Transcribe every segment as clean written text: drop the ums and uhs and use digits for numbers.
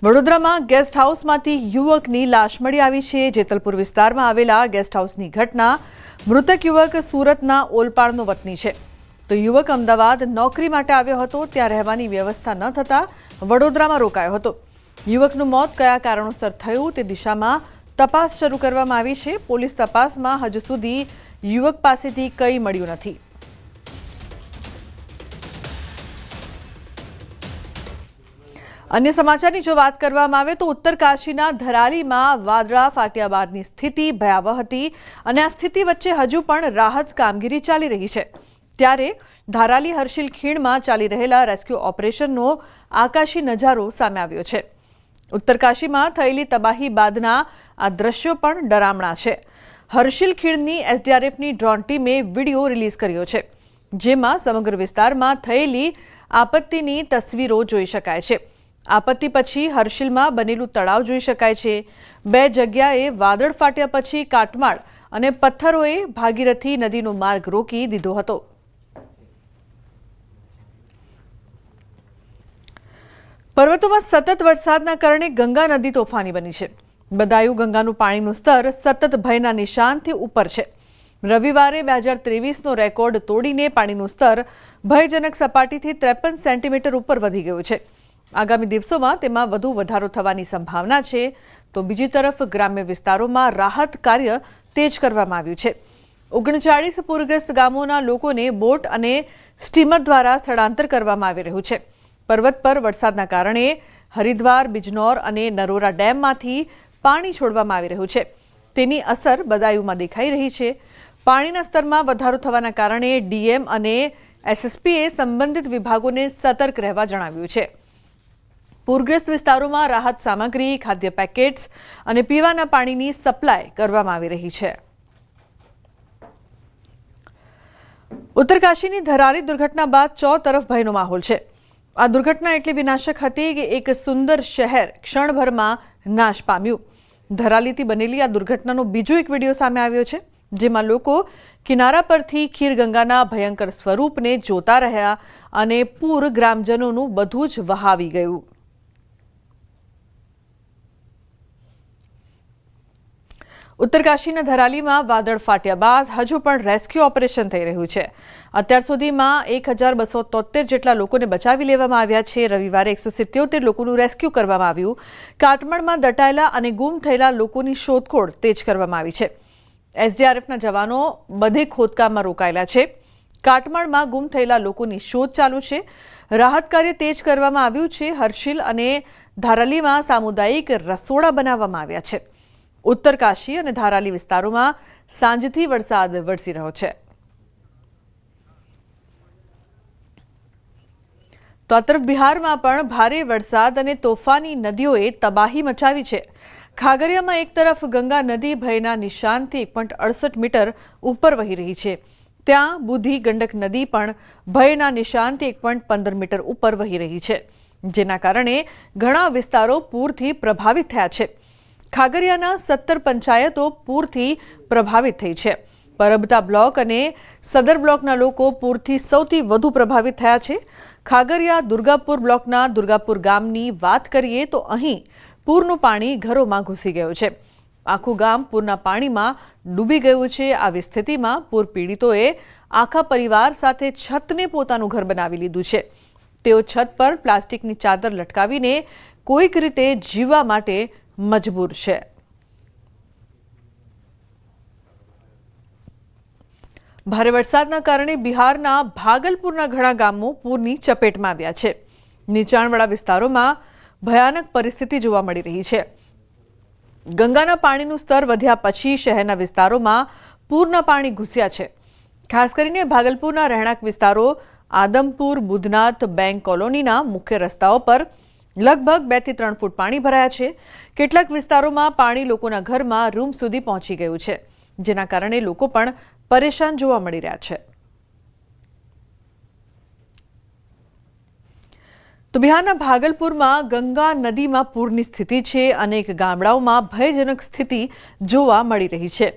વડોદરામાં ગેસ્ટ હાઉસમાંથી યુવકની લાશ મળી આવી છે। જેતલપુર વિસ્તારમાં આવેલા ગેસ્ટ હાઉસની ઘટના। મૃતક યુવક સુરતના ઓલપાડનો વતની છે, તો યુવક અમદાવાદ નોકરી માટે આવ્યો હતો। ત્યાં રહેવાની વ્યવસ્થા ન થતાં વડોદરામાં રોકાયો હતો। યુવકનું મોત કયા કારણોસર થયું તે દિશામાં તપાસ શરૂ કરવામાં આવી છે। પોલીસ તપાસમાં હજુ સુધી યુવક પાસેથી કંઈ મળ્યું નથી। अन्य समाचार जो बात करवामां आवे तो उत्तरकाशीना धरालीमां वादळा फाट्या बादनी स्थिति भयावह हती अने आ स्थिति वच्चे हजू पण राहत कामगीरी चाली रही छे। त्यारे धाराली हर्षिल खीणमां चाली रहेला रेस्क्यू ऑपरेशननो आकाशी नजारो सामे आव्यो छे। उत्तरकाशीमां थयेली तबाही बादना आ दृश्यो पण डरामणा छे। हर्षिल खीणनी एसडीआरएफनी ड्रोन टीमे विडियो रिलीज कर्यो छे, जेमां समग्र विस्तारमां थयेली आपत्तिनी तस्वीरो जोई शकाय छे। आपत्ति पछी हर्षिलमां बनेलुं तळाव जोई शकाय छे। बे जग्याए वादळ फाट्या पछी काटमाळ अने पत्थरोए भागीरथी नदीनो मार्ग रोकी दीधो हतो। पर्वतोमां सतत वरसादना कारणे गंगा नदी तोफानी बनी छे। बदायु गंगानुं पाणीनुं स्तर सतत भयना निशानथी उपर छे। रविवारे 2023 नो रेकोर्ड तोड़ीने पाणीनुं स्तर भयजनक सपाटीथी 53 सेंटीमीटर उपर वधी गयुं छे। आगामी दिवसों में वधु वधारो थवानी संभावना है, तो बीजी तरफ ग्राम्य विस्तारों में राहत कार्य तेज करवामां आव्युं छे। 39 पूरग्रस्त गामोना लोकोने बोट अने स्टीमर द्वारा स्थळांतर करवामां आवी रह्युं छे। पर्वत पर वरसादना कारणे हरिद्वार, बिजनौर अने नरोरा डेममांथी पाणी छोडवामां आवी रह्युं छे। तेनी असर बदायूमां देखाई रही छे। पाणीना स्तरमां वधारो थवाना कारणे डीएम अने एसएसपीए संबंधित विभागोने सतर्क रहेवा जणाव्युं छे। पूरग्रस्त विस्तारों में राहत सामग्री, खाद्य पेकेट्स और पीवाना पानी सप्लाय करवामां आवी रही है। उत्तरकाशी धराली दुर्घटना बाद चौतरफ भयनो माहौल है। आ दुर्घटना एटली विनाशक हती कि एक सुंदर शहर क्षणभर में नाश पाम्युं। धरालीथी बनेली आ दुर्घटनानो बीजो एक विडियो सामे आव्यो छे, जेमां लोको किनारा परथी खीरगंगाना भयंकर स्वरूपने जोता रह्या अने पूर ग्रामजनोनुं बधुं ज वहावी गयुं। उत्तरकाशीना धरालीमां वादळ फाट्या बाद हजू पण रेस्क्यू ऑपरेशन थई रह्युं छे। अत्यार सुधीमां 1273 जेटला लोकोने बचावी लेवामां आव्या छे। रविवारे 177 लोकोनुं रेस्क्यू करवामां आव्युं। काटमाळमां दटाયેલા અને ગુમ થયેલા લોકોની શોધખોળ તેજ કરવામાં આવી છે। એસડીઆરએફના જવાનો બધે ખોદકામમાં રોકાયેલા છે। કાટમાળમાં ગુમ થયેલા લોકોની શોધ ચાલુ છે। રાહત કાર્ય તેજ કરવામાં આવ્યું છે। હર્ષિલ અને ધારાલીમાં સામુદાયિક રસોડા બનાવવામાં આવ્યા છે। उत्तरकाशी और धाराली विस्तारों में सांजथी वरसाद वरसी रह्यो छे। तो आ तरफ बिहार में पण भारे वरसाद और तोफानी नदीओए तबाही मचावी छे। खागरिया में एक तरफ गंगा नदी भयना निशान थी 1.68 मीटर ऊपर वही रही है। त्यां बुधी गंडक नदी पण भयना निशान थी 1.15 मीटर ऊपर वही रही है, जेना कारणे घणा विस्तारो पूरथी प्रभावित थया छे। खागरियाना 17 पंचायतो पूरथी प्रभावित थई छे। परबता ब्लॉक अने सदर ब्लॉकना लोको पूरथी सौथी वधु प्रभावित थया छे। खागरिया दुर्गापुर ब्लॉकना दुर्गापुर गामनी वात करीए तो अहीं पूरनुं पाणी घरोमां घुसी गयुं छे। आखुं गाम पूરના पाणीमां डूबी गयुं छे। આવી સ્થિતિમાં પૂર પીડિતોએ આખા પરિવાર સાથે છતને પોતાનું ઘર બનાવી લીધું છે। તેઓ છત પર પ્લાસ્ટિકની ચાદર લટકાવીને કોઈક રીતે જીવવા માટે मजबूर है। भारे वरसादना कारणे बिहारना भागलपुरना घणा गामो पूरनी चपेटमां आव्या छे। नीचाणवाळा विस्तारोमां भयानक परिस्थिति जोवा मळी रही है। गंगाना पाणीनुं स्तर वध्या पछी शहेरना विस्तारोमां पूरना पाणी घुस्या छे। खास करीने भागलपुरना રહેણાંક विस्तारो आदमपुर, बुधनाथ, बैंक कॉलोनीना मुख्य रस्ताओं पर लगभग 2 થી 3 फूट पाणी भराया है। કેટલાક વિસ્તારોમાં પાણી લોકોના ઘરમાં રૂમ સુધી પહોંચી ગયું છે, જેના કારણે લોકો પણ પરેશાન જોવા મળી રહ્યા છે। તો બિહારના ભાગલપુરમાં ગંગા નદીમાં પૂરની સ્થિતિ છે। અનેક ગામડાઓમાં ભયજનક સ્થિતિ જોવા મળી રહી છે,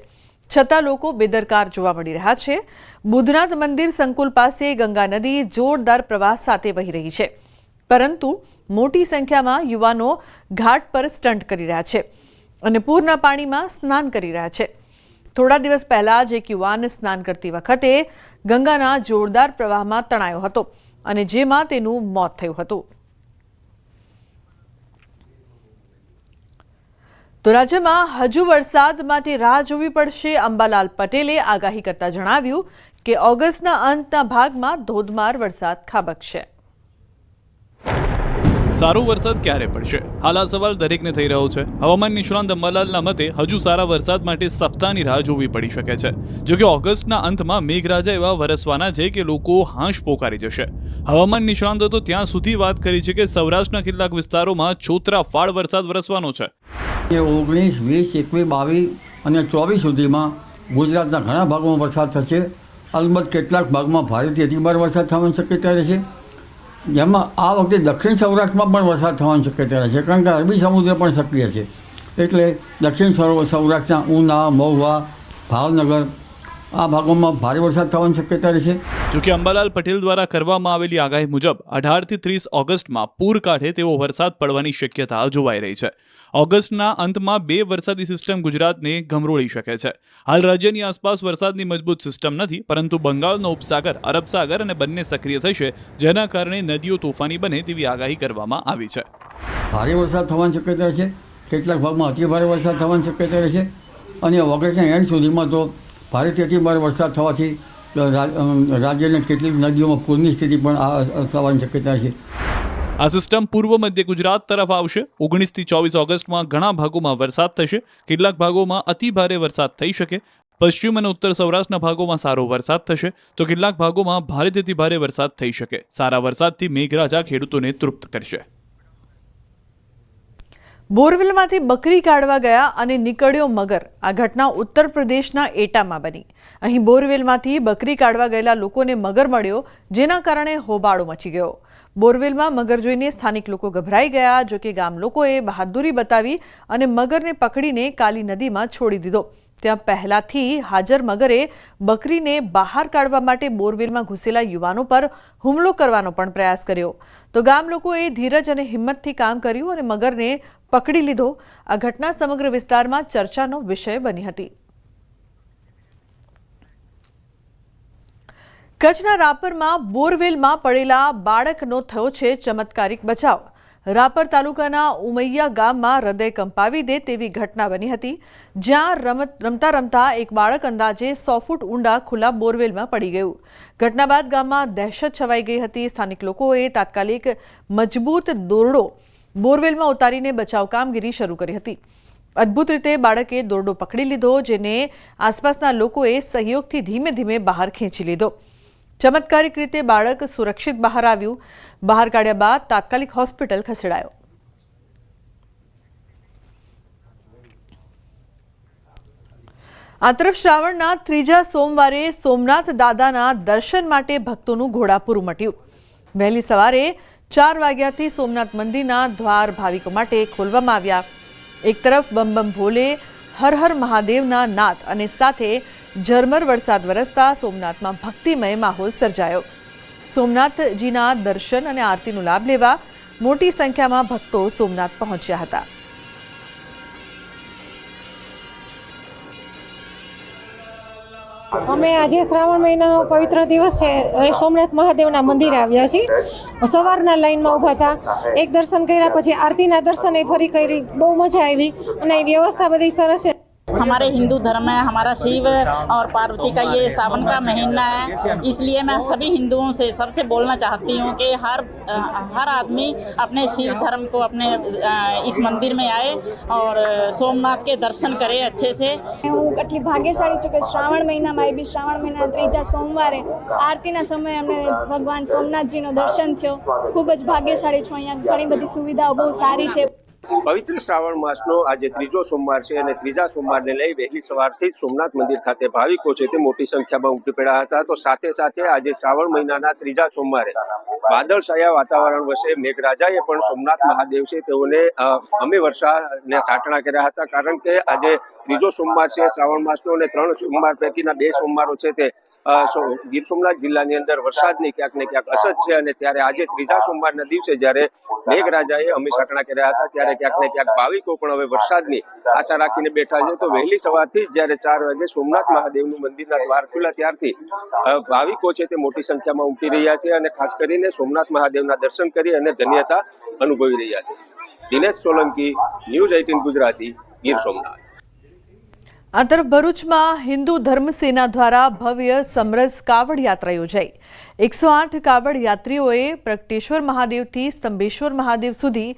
છતાં લોકો બેદરકાર જોવા મળી રહ્યા છે। બુધનાથ મંદિર સંકુલ પાસે ગંગા નદી જોરદાર પ્રવાહ સાથે વહી રહી છે, પરંતુ મોટી સંખ્યામાં યુવાનો ઘાટ પર સ્ટન્ટ કરી રહ્યા છે અને પૂરના પાણીમાં સ્નાન કરી રહ્યા છે। થોડા દિવસ પહેલા જ એક યુવાન સ્નાન કરતી વખતે ગંગાના જોરદાર પ્રવાહમાં તણાયો હતો અને જેમાં તેનું મોત થયું હતું। તો રાજ્યમાં હજુ વરસાદ માટે રાહ જોવી પડશે। અંબાલાલ પટેલે આગાહી કરતા જણાવ્યું કે ઓગસ્ટના અંતના ભાગમાં ધોધમાર વરસાદ ખાબકશે। સારો વરસાદ ક્યારે પડશે? હાલ આ સવાલ દરેકને થઈ રહ્યો છે। હવામાન નિષ્ણાંત અંબાલાલના મતે હજુ સારા વરસાદ માટે સપ્તાહની રાહ જોવી પડી શકે છે। જો કે ઓગસ્ટના અંતમાં મેઘરાજા એવા વરસવાના છે કે લોકો હાશ પોકારી જશે। હવામાન નિષ્ણાંતો તો ત્યાં સુધી વાત કરી છે કે સૌરાષ્ટ્રના કેટલાક વિસ્તારોમાં છોતરાફાળ વરસાદ વરસવાનો છે। 19, 20, 21, 22 અને 24 સુધીમાં ગુજરાતના ઘણા ભાગોમાં વરસાદ થશે। અલબત્ત કેટલાક ભાગમાં ભારેથી અતિભારે વરસાદ થવાની શક્યતા રહેશે, જેમાં આ વખતે દક્ષિણ સૌરાષ્ટ્રમાં પણ વરસાદ થવાની શક્યતા રહેશે, કારણ કે અરબી સમુદ્ર પણ સક્રિય છે। એટલે દક્ષિણ સૌરાષ્ટ્રના ઉના, મહુવા, ભાવનગર આ ભાગોમાં ભારે વરસાદ થવાની શક્યતા રહેશે। જોકે અંબાલાલ પટેલ દ્વારા કરવામાં આવેલી આગાહી મુજબ 18 થી 30 ઓગસ્ટમાં પૂર કાઢે તેવો વરસાદ પડવાની શક્યતા જોવાઈ રહી છે। ઓગસ્ટના અંતમાં 2 વરસાદી સિસ્ટમ ગુજરાતને ગમરોળી શકે છે। હાલ રાજ્યની આસપાસ વરસાદની મજબૂત સિસ્ટમ નથી, પરંતુ બંગાળનો ઉપસાગર, અરબ સાગર અને બંને સક્રિય થશે, જેના કારણે નદીઓ તોફાની બને તેવી આગાહી કરવામાં આવી છે। ભારે વરસાદ થવાની શક્યતા છે, કેટલાક ભાગમાં અતિભારે વરસાદ થવાની શક્યતા રહેશે અને ઓગસ્ટના એન્ડ સુધીમાં તો ભારેથી અતિભારે વરસાદ થવાથી રાજ્યની કેટલીક નદીઓમાં પૂરની સ્થિતિ પણ થવાની શક્યતા છે। આ સિસ્ટમ પૂર્વ મધ્ય ગુજરાત તરફ આવશે। 19 થી 24 ઓગસ્ટમાં ઘણા ભાગોમાં વરસાદ થશે, કેટલાક ભાગોમાં અતિભારે વરસાદ થઈ શકે। પશ્ચિમ અને ઉત્તર સૌરાષ્ટ્રના ભાગોમાં સારો વરસાદ થશે, તો કેટલાક ભાગોમાં ભારેથી અતિભારે વરસાદ થઈ શકે। સારા વરસાદથી મેઘરાજા ખેડૂતોને તૃપ્ત કરશે। બોરવેલમાંથી બકરી કાઢવા ગયા અને નીકળ્યો મગર। આ ઘટના ઉત્તર પ્રદેશના એટામાં બની। અહીં બોરવેલમાંથી બકરી કાઢવા ગયેલા લોકોને મગર મળ્યો, જેના કારણે હોબાળો મચી ગયો। બોરવેલમાં મગર જોઈને સ્થાનિક લોકો ગભરાઈ ગયા, જો કે ગામ લોકોએ બહાદુરી બતાવી અને મગરને પકડીને કાલી નદીમાં છોડી દીધો। ત્યાં પહેલાથી હાજર મગરે બકરીને બહાર કાઢવા માટે બોરવેલમાં ઘૂસેલા યુવાનો પર હુમલો કરવાનો પણ પ્રયાસ કર્યો, તો ગામ લોકોએ ધીરજ અને હિંમતથી કામ કર્યું અને મગરને પકડી લીધો। આ ઘટના સમગ્ર વિસ્તારમાં ચર્ચાનો વિષય બની હતી। કચ્છના રાપરમાં બોરવેલમાં પડેલા બાળકનો થયો છે ચમત્કારિક બચાવ। રાપર તાલુકાના ઉમૈયા ગામમાં હૃદય કંપાવી દે તેવી ઘટના બની હતી, જ્યાં રમતા રમતા એક બાળક અંદાજે 100 ફૂટ ઊંડા ખુલ્લા બોરવેલમાં પડી ગયું। ઘટના બાદ ગામમાં દહેશત છવાઈ ગઈ હતી। સ્થાનિક લોકોએ તાત્કાલિક મજબૂત દોરડો બોરવેલમાં ઉતારીને બચાવ કામગીરી શરૂ કરી હતી। અદ્ભુત રીતે બાળકે દોરડો પકડી લીધો, જેને આસપાસના લોકોએ સહયોગથી ધીમે ધીમે બહાર ખેંચી લીધો। ચમત્કારિક રીતે બાળક સુરક્ષિત બહાર આવ્યું। બહાર કાઢ્યા બાદ તાત્કાલિક હોસ્પિટલ ખસેડાયો। આ તરફ શ્રાવણના ત્રીજા સોમવારે સોમનાથ દાદાના દર્શન માટે ભક્તોનું ઘોડાપુર ઉમટ્યું। વહેલી સવારે 4 વાગ્યાથી સોમનાથ મંદિરના દ્વાર ભાવિકો માટે ખોલવામાં આવ્યા। એક તરફ બમ બમ ભોલે, હર હર મહાદેવના નાદ અને સાથે ઝરમર વરસાદ વરસતા સોમનાથમાં ભક્તિમય માહોલ સર્જાયો। સોમનાથજીના દર્શન અને આરતીનો લાભ લેવા મોટી સંખ્યામાં ભક્તો સોમનાથ પહોંચ્યા હતા। અમે આજે શ્રાવણ મહિનાનો પવિત્ર દિવસ છે, સોમનાથ મહાદેવના મંદિરે આવ્યા છીએ। સવારના લાઈનમાં ઊભા હતા, એક દર્શન કર્યા પછી આરતીના દર્શન ફરી કરી, બહુ મજા આવી અને વ્યવસ્થા બધી સરસ છે। हमारे हिंदू धर्म में हमारा शिव और पार्वती का ये सावन का महीना है, इसलिए मैं सभी हिंदुओं से सबसे बोलना चाहती हूँ कि हर आदमी अपने शिव धर्म को अपने इस मंदिर में आए और सोमनाथ के दर्शन करे अच्छे से। હું કેટલી ભાગ્યશાળી છું કે શ્રાવણ મહિનામાં આવી, શ્રાવણ મહિનાના ત્રીજા સોમવારે આરતીના સમયે અમને ભગવાન સોમનાથજીનો દર્શન થયો। ખૂબ જ ભાગ્યશાળી છું। અહીંયા ઘણી બધી સુવિધાઓ બહુ સારી છે। પવિત્ર શ્રાવણ માસનો આજે ત્રીજો સોમવાર છે અને ત્રીજા સોમવારને લઈ વહેલી સવારથી જ સોમનાથ મંદિર ખાતે ભાવિકો છે તે મોટી સંખ્યામાં ઉમટી પડ્યા હતા। તો સાથે સાથે આજે શ્રાવણ મહિનાના ત્રીજા સોમવારે વાદળછાયા વાતાવરણ વચ્ચે મેઘરાજાએ પણ સોમનાથ મહાદેવ છે તેઓને અમે વર્ષાને ચાટણા કર્યા હતા, કારણ કે આજે ત્રીજો સોમવાર છે શ્રાવણ માસનો અને 3 સોમવાર પૈકીના 2 સોમવારો છે તે ગીર સોમનાથ જિલ્લાની અંદર વરસાદની ક્યાંક ને ક્યાંક અસર છે અને ત્યારે આજે ત્રીજા સોમવારના દિવસે જ્યારે મેઘરાજાએ અમીસાટણા કર્યા હતા ત્યારે ક્યાંક ને ક્યાંક ભાવિકો પણ હવે વરસાદની આશા રાખીને બેઠા છે. તો વહેલી સવારથી જ જ્યારે 4 વાગે સોમનાથ મહાદેવનું મંદિરના દ્વાર ખુલ્લા ત્યારથી ભાવિકો છે તે મોટી સંખ્યામાં ઉમટી રહ્યા છે અને ખાસ કરીને સોમનાથ મહાદેવના દર્શન કરી અને ધન્યતા અનુભવી રહ્યા છે. દિનેશ સોલંકી, ન્યૂઝ 18 ગુજરાતી, ગીર સોમનાથ. આ તરફ ભરૂચમાં હિન્દુ ધર્મ સેના દ્વારા ભવ્ય સમરસ કાવડ યાત્રા યોજાઈ. 108 કાવડ યાત્રીઓએ પ્રગટેશ્વર મહાદેવથી સ્તંભેશ્વર મહાદેવ સુધી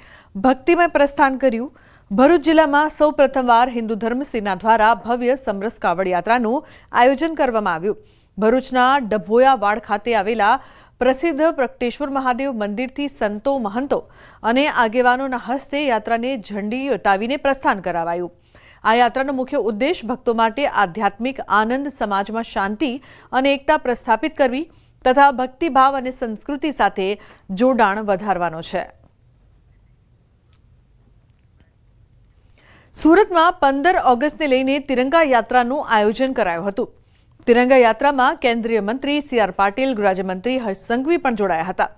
ભક્તિમય પ્રસ્થાન કર્યું. ભરૂચ જિલ્લામાં સૌ પ્રથમવાર હિન્દુ ધર્મ સેના દ્વારા ભવ્ય સમરસ કાવડ યાત્રાનું આયોજન કરવામાં આવ્યું. ભરૂચના ડભોયાવાડ ખાતે આવેલા પ્રસિદ્ધ પ્રગટેશ્વર મહાદેવ મંદિરથી સંતો, મહંતો અને આગેવાનોના હસ્તે યાત્રાને ઝંડી વટાવીને પ્રસ્થાન કરાવાયું. આ યાત્રાનો મુખ્ય ઉદ્દેશ ભક્તો માટે આધ્યાત્મિક આનંદ, સમાજમાં શાંતિ અને એકતા પ્રસ્થાપિત કરવી તથા ભક્તિભાવ અને સંસ્કૃતિ સાથે જોડાણ વધારવાનો છે. સુરતમાં 15 ઓગસ્ટને લઈને તિરંગા યાત્રાનું આયોજન કરાયું હતું. તિરંગા યાત્રામાં કેન્દ્રીય મંત્રી સી.આર. પાટીલ, ગૃહરાજ્યમંત્રી હર્ષ સંઘવી પણ જોડાયા હતા.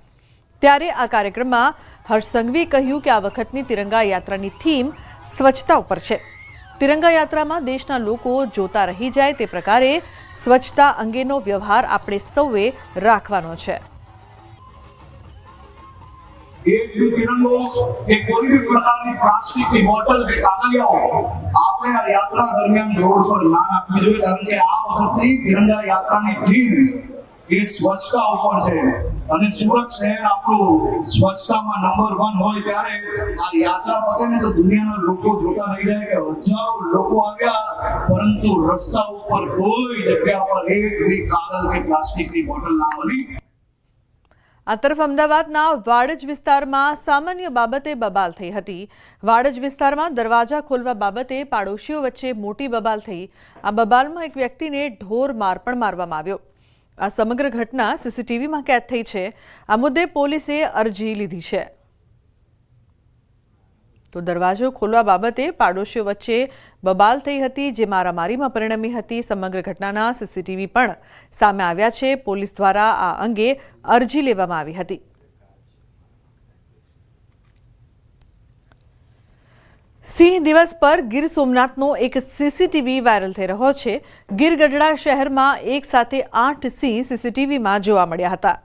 ત્યારે આ કાર્યક્રમમાં હર્ષ સંઘવીએ કહ્યું કે આ વખતની તિરંગા યાત્રાની થીમ સ્વચ્છતા ઉપર છે. તિરંગા યાત્રામાં દેશના લોકો જોતા રહી જાય તે પ્રકારે સ્વચ્છતા અંગેનો વ્યવહાર આપણે સૌએ રાખવાનો છે. एक भी तिरंगो के कोई भी प्रकार की प्लास्टिक की बोतल के कागलियाओ आपने यात्रा दरमियान रोड पर ना रखવી જોઈએ કારણ કે આ વખતની તિરંગા યાત્રાની થીમ એ સ્વચ્છતા ઉપર છે અને સુરત શહેર આપણું સ્વચ્છતામાં નંબર 1 હોય ત્યારે આ યાત્રા પતે ને તો દુનિયાના લોકો જોતા રહી જાય કે હજારો લોકો આવ્યા પરંતુ રસ્તા ઉપર કોઈ જગ્યા પર એક બી કાગળ કે પ્લાસ્ટિકની બોટલ ના મળી. આ તરફ અમદાવાદના વાડજ વિસ્તારમાં સામાન્ય બાબતે બબાલ થઈ હતી. વાડજ વિસ્તારમાં દરવાજા ખોલવા બાબતે પાડોશીઓ વચ્ચે મોટી બબાલ થઈ. આ બબાલમાં એક વ્યક્તિને ઢોર માર પણ મારવામાં આવ્યો. આ સમગ્ર ઘટના સીસીટીવીમાં કેદ થઈ છે. આ મુદ્દે પોલીસે અરજી લીધી છે. તો દરવાજો ખોલવા બાબતે પાડોશીઓ વચ્ચે બબાલ થઈ હતી જે મારામારીમાં પરિણમી હતી. સમગ્ર ઘટનાના સીસીટીવી પણ સામે આવ્યા છે. પોલીસ દ્વારા આ અંગે અરજી લેવામાં આવી હતી. સિંહ દિવસ પર ગીર સોમનાથનો એક સીસીટીવી વાયરલ થઈ રહ્યો છે. ગીર ગઢડા શહેરમાં એક સાથે 8 સિંહ સીસીટીવીમાં જોવા મળ્યા હતા.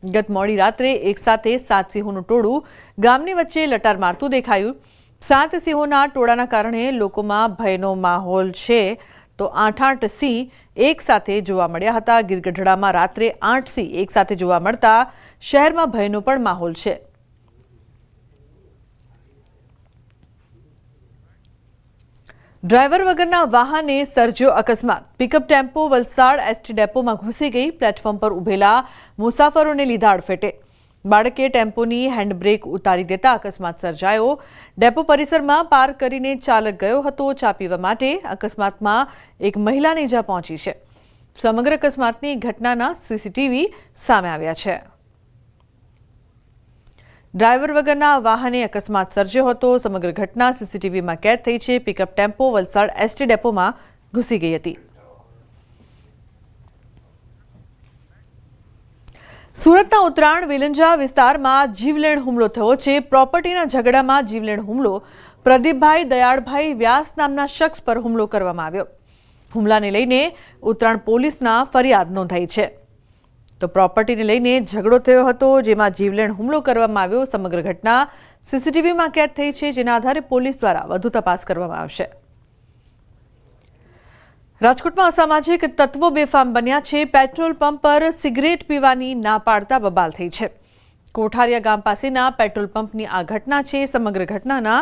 ગત મોડી રાત્રે એક સાથે 7 સિંહોનું ટોળું ગામની વચ્ચે લટાર મારતું દેખાયું. 7 સિંહોના ટોળાના કારણે લોકોમાં ભયનો માહોલ છે. તો 8 સિંહ એક સાથે જોવા મળ્યા હતા. ગીર ગઢડામાં રાત્રે 8 સિંહ એક સાથે જોવા મળતા શહેરમાં ભયનો પણ માહોલ છે. ડ્રાઈવર વગરના વાહને સર્જ્યો અકસ્માત. પિકઅપ ટેમ્પો વલસાડ એસટી ડેપોમાં ઘૂસી ગઈ. પ્લેટફોર્મ પર ઉભેલા મુસાફરોને લીધા અડફેટે. બાળકે ટેમ્પોની હેન્ડબ્રેક ઉતારી દેતા અકસ્માત સર્જાયો. ડેપો પરિસરમાં પાર્ક કરીને ચાલક ગયો હતો ચા પીવા માટે. અકસ્માતમાં એક મહિલાને ઈજા પહોંચી છે. સમગ્ર અકસ્માતની ઘટનાના સીસીટીવી સામે આવ્યા છે. ડ્રાઈવર વગરના વાહને અકસ્માત સર્જ્યો હતો. સમગ્ર ઘટના સીસીટીવીમાં કેદ થઈ છે. પિકઅપ ટેમ્પો વલસાડ એસટી ડેપોમાં ઘૂસી ગઈ હતી. સુરતના ઉત્તરાયણ વિલંજા વિસ્તારમાં જીવલેણ હુમલો થયો છે. પ્રોપર્ટીના ઝઘડામાં જીવલેણ હુમલો. પ્રદીપભાઈ દયાળભાઈ વ્યાસ નામના શખ્સ પર હુમલો કરવામાં આવ્યો. હુમલાને લઈને ઉત્તરાયણ પોલીસના ફરિયાદ નોંધાઈ છે. તો પ્રોપર્ટીને લઈને ઝઘડો થયો હતો જેમાં જીવલેણ હુમલો કરવામાં આવ્યો. સમગ્ર ઘટના સીસીટીવીમાં કેદ થઈ છે જેના આધારે પોલીસ દ્વારા વધુ તપાસ કરવામાં આવશે. રાજકોટમાં અસામાજિક તત્વો બેફામ બન્યા છે. પેટ્રોલ પંપ પર સિગરેટ પીવાની ના પાડતા બબાલ થઈ છે. કોઠારિયા ગામ પાસેના પેટ્રોલ પંપની આ ઘટના છે. સમગ્ર ઘટનાના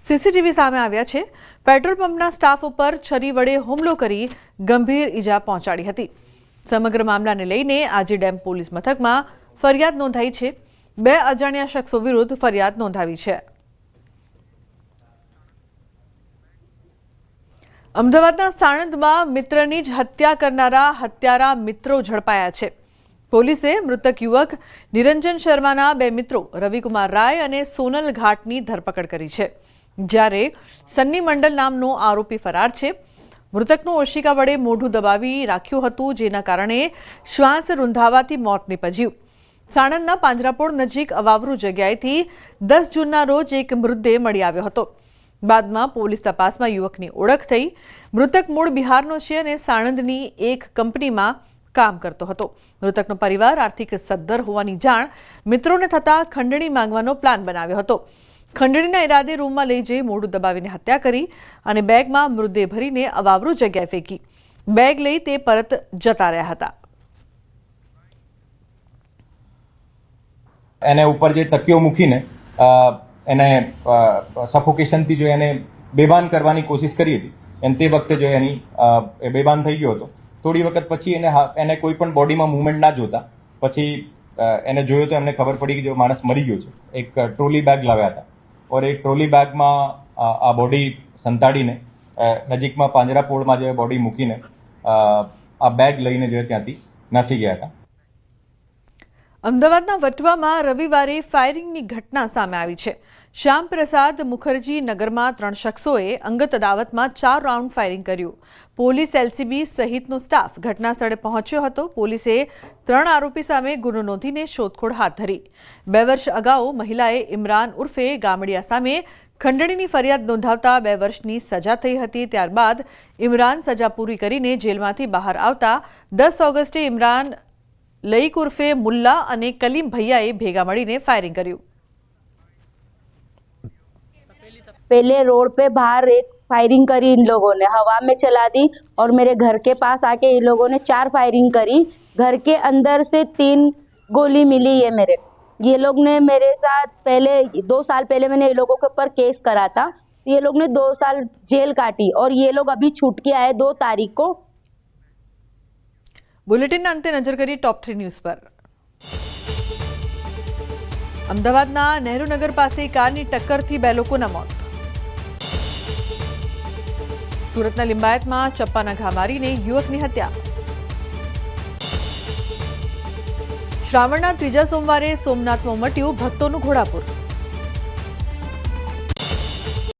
સીસીટીવી સામે આવ્યા છે. પેટ્રોલ પંપના સ્ટાફ ઉપર છરી વડે હુમલો કરી ગંભીર ઈજા પહોંચાડી હતી. સમગ્ર મામલાને લઈને આજે ડેમ પોલીસ મથકમાં ફરિયાદ નોંધાઈ છે. 2 અજાણ્યા શખ્સો વિરુદ્ધ ફરિયાદ નોંધાવી છે. અમદાવાદના સાણંદમાં મિત્રની જ હત્યા કરનારા હત્યારા મિત્રો ઝડપાયા છે. પોલીસે મૃતક યુવક નિરંજન શર્માના 2 મિત્રો રવિકુમાર રાય અને સોનલ ઘાટની ધરપકડ કરી છે. જ્યારે સન્ની મંડલ નામનો આરોપી ફરાર છે. મૃતકનું ઓશિકા વડે મોઢું દબાવી રાખ્યું હતું, જેના કારણે શ્વાસ રૂંધાવાથી મોત નીપજ્યું. સાણંદના પાંજરાપોળ નજીક અવાવરૂ જગ્યાએથી 10 જૂનના રોજ એક મૃતદેહ મળી આવ્યો હતો. બાદમાં પોલીસ તપાસમાં યુવકની ઓળખ થઈ. મૃતક મૂળ બિહારનો છે અને સાણંદની એક કંપનીમાં કામ કરતો હતો. મૃતકનો પરિવાર આર્થિક સદ્ધર હોવાની જાણ મિત્રોને થતાં ખંડણી માંગવાનો પ્લાન બનાવ્યો હતો. ખંડણીના ઈરાદે રૂમમાં લઈ જઈ મોઢું દબાવીને હત્યા કરી અને બેગમાં મૃતદેહ ભરીને અવાવરૂ જગ્યાએ ફેંકી. બેગ લઈ તે પરત જતા રહ્યા હતા. એને ઉપર જે તકીઓ મૂકીને એને સફોકેશનથી જો એને બેભાન કરવાની કોશિશ કરી હતી, અને તે વખતે જો એની બેભાન થઈ ગયો હતો. થોડી વખત પછી એને કોઈ પણ બોડીમાં મૂવમેન્ટ ના જોતા પછી એને જોયો તો એમને ખબર પડી કે જો માણસ મરી ગયો છે. એક ટ્રોલી બેગ લાવ્યા હતા ઓર એ ટ્રોલી બેગમાં આ બોડી સંતાડીને નજીકમાં પાંજરાપોળમાં જે બોડી મૂકીને આ બેગ લઈને જો ત્યાંથી નાસી ગયા હતા. અમદાવાદના વટવામાં રવિવારે ફાયરિંગની ઘટના સામે આવી છે. શ્યામપ્રસાદ મુખર્જી નગરમાં 3 શખ્સોએ અંગત અદાવતમાં 4 રાઉન્ડ ફાયરિંગ કર્યું. પોલીસ, એલસીબી સહિતનો સ્ટાફ ઘટના સ્થળે પહોંચ્યો હતો. પોલીસે 3 આરોપી સામે ગુનો નોંધીને શોધખોળ હાથ ધરી. 2 વર્ષ અગાઉ મહિલાએ ઇમરાન ઉર્ફે ગામડિયા સામે ખંડણીની ફરિયાદ નોંધાવતા 2 વર્ષની સજા થઈ હતી. ત્યારબાદ ઇમરાન સજા પૂરી કરીને જેલમાંથી બહાર આવતા 10 ઓગસ્ટે ઇમરાન લઈક ઉર્ફે મુલ્લા અને કલીમ ભૈયાએ ભેગા મળીને फायरिंग કર્યું. पहले रोड पे बाहर एक फायरिंग करी इन लोगों ने, हवा में चला दी और मेरे घर के पास आके इन लोगों ने 4 फायरिंग करी. घर के अंदर से 3 गोली मिली है मेरे. ये लोग ने मेरे साथ पहले 2 साल पहले मैंने ये लोगों के ऊपर केस करा था. ये लोग ने 2 साल जेल काटी और ये लोग अभी छूट के आए 2 तारीख को. બુલેટિનના અંતે નજર કરી ટોપ 3 ન્યૂઝ પર. અમદાવાદના નહેરુનગર પાસે કારની ટક્કરથી 2 લોકોના મોત. સુરતના લિંબાયતમાં ચપ્પાના ઘા મારીને યુવકની હત્યા. શ્રાવણના 3જા સોમવારે સોમનાથમાં ઉમટ્યું ભક્તોનું ઘોડાપુર.